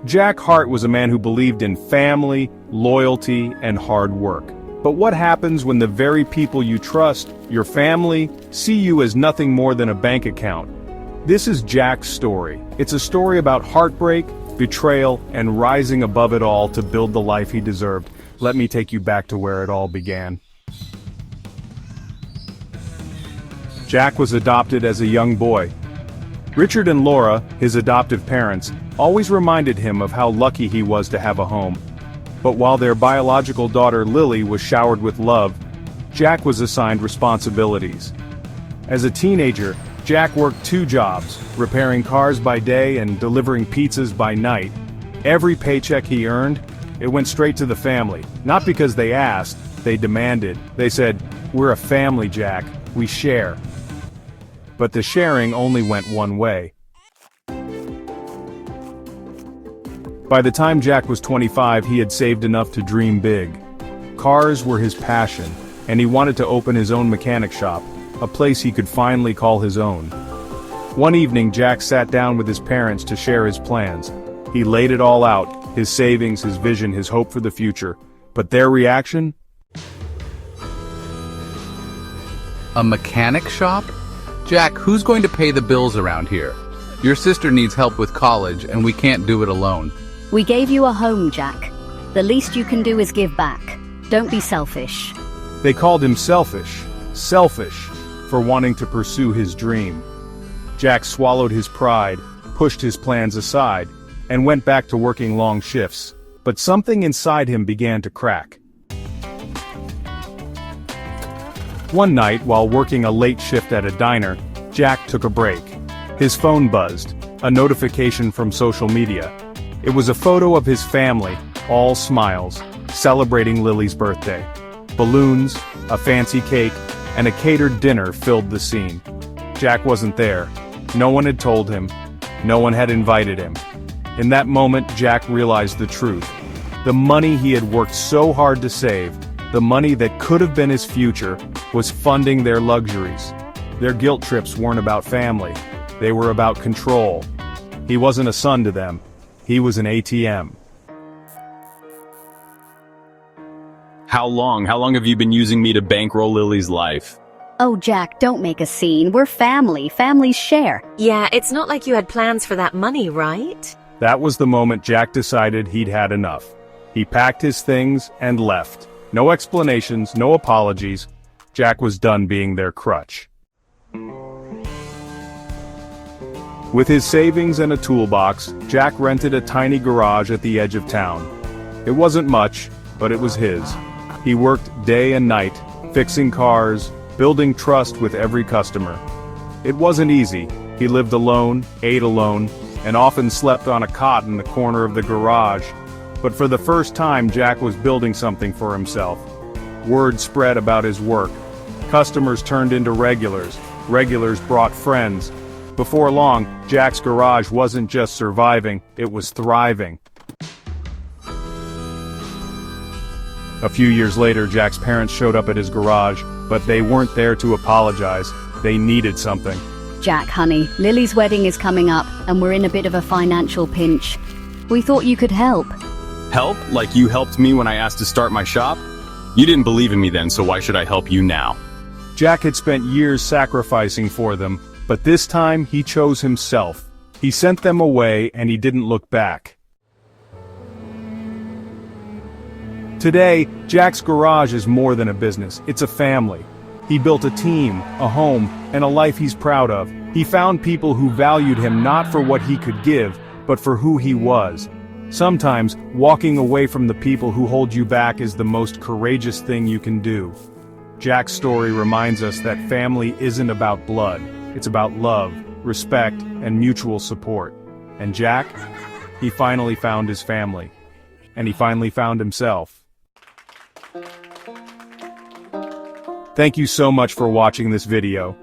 Jack Hart was a man who believed in family, loyalty, and hard work. But what happens when the very people you trust, your family, see you as nothing more than a bank account? This is Jack's story. It's a story about heartbreak, betrayal, and rising above it all to build the life he deserved. Let me take you back to where it all began. Jack was adopted as a young boy. Richard and Laura, his adoptive parents, always reminded him of how lucky he was to have a home. But while their biological daughter Lily was showered with love, Jack was assigned responsibilities. As a teenager, Jack worked 2 jobs, repairing cars by day and delivering pizzas by night. Every paycheck he earned, it went straight to the family. Not because they asked, they demanded. They said, "We're a family, Jack. We share." But the sharing only went one way. By the time Jack was 25, he had saved enough to dream big. Cars were his passion, and he wanted to open his own mechanic shop, a place he could finally call his own. One evening, Jack sat down with his parents to share his plans. He laid it all out, his savings, his vision, his hope for the future. But their reaction? A mechanic shop? Jack, who's going to pay the bills around here? Your sister needs help with college, and we can't do it alone. We gave you a home, Jack. The least you can do is give back. Don't be selfish. They called him selfish, for wanting to pursue his dream. Jack swallowed his pride, pushed his plans aside, and went back to working long shifts. But something inside him began to crack. One night, while working a late shift at a diner, Jack took a break. His phone buzzed, a notification from social media. It was a photo of his family, all smiles, celebrating Lily's birthday. Balloons, a fancy cake, and a catered dinner filled the scene. Jack wasn't there. No one had told him. No one had invited him. In that moment, Jack realized the truth. The money he had worked so hard to save, the money that could have been his future, was funding their luxuries. Their guilt trips weren't about family. They were about control. He wasn't a son to them. He was an ATM. How long have you been using me to bankroll Lily's life? Oh, Jack, don't make a scene. We're family. Families share. Yeah, it's not like you had plans for that money, right? That was the moment Jack decided he'd had enough. He packed his things and left. No explanations, no apologies. Jack was done being their crutch. With his savings and a toolbox, Jack rented a tiny garage at the edge of town. It wasn't much, but it was his. He worked day and night, fixing cars, building trust with every customer. It wasn't easy. He lived alone, ate alone, and often slept on a cot in the corner of the garage. But for the first time, Jack was building something for himself. Word spread about his work. Customers turned into regulars. Regulars brought friends. Before long, Jack's garage wasn't just surviving, it was thriving. A few years later, Jack's parents showed up at his garage, but they weren't there to apologize. They needed something. Jack, honey, Lily's wedding is coming up, and we're in a bit of a financial pinch. We thought you could help. Help? Like you helped me when I asked to start my shop? You didn't believe in me then, so why should I help you now? Jack had spent years sacrificing for them, but this time he chose himself. He sent them away and he didn't look back. Today, Jack's garage is more than a business, it's a family. He built a team, a home, and a life he's proud of. He found people who valued him not for what he could give, but for who he was. Sometimes, walking away from the people who hold you back is the most courageous thing you can do. Jack's story reminds us that family isn't about blood. It's about love, respect, and mutual support. And Jack, he finally found his family. And he finally found himself. Thank you so much for watching this video.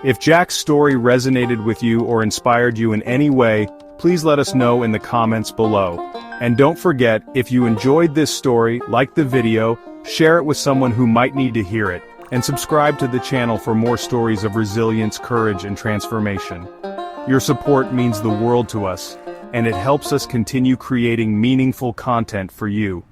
If Jack's story resonated with you or inspired you in any way, please let us know in the comments below. And don't forget, if you enjoyed this story, like the video, share it with someone who might need to hear it, and subscribe to the channel for more stories of resilience, courage, and transformation. Your support means the world to us, and it helps us continue creating meaningful content for you.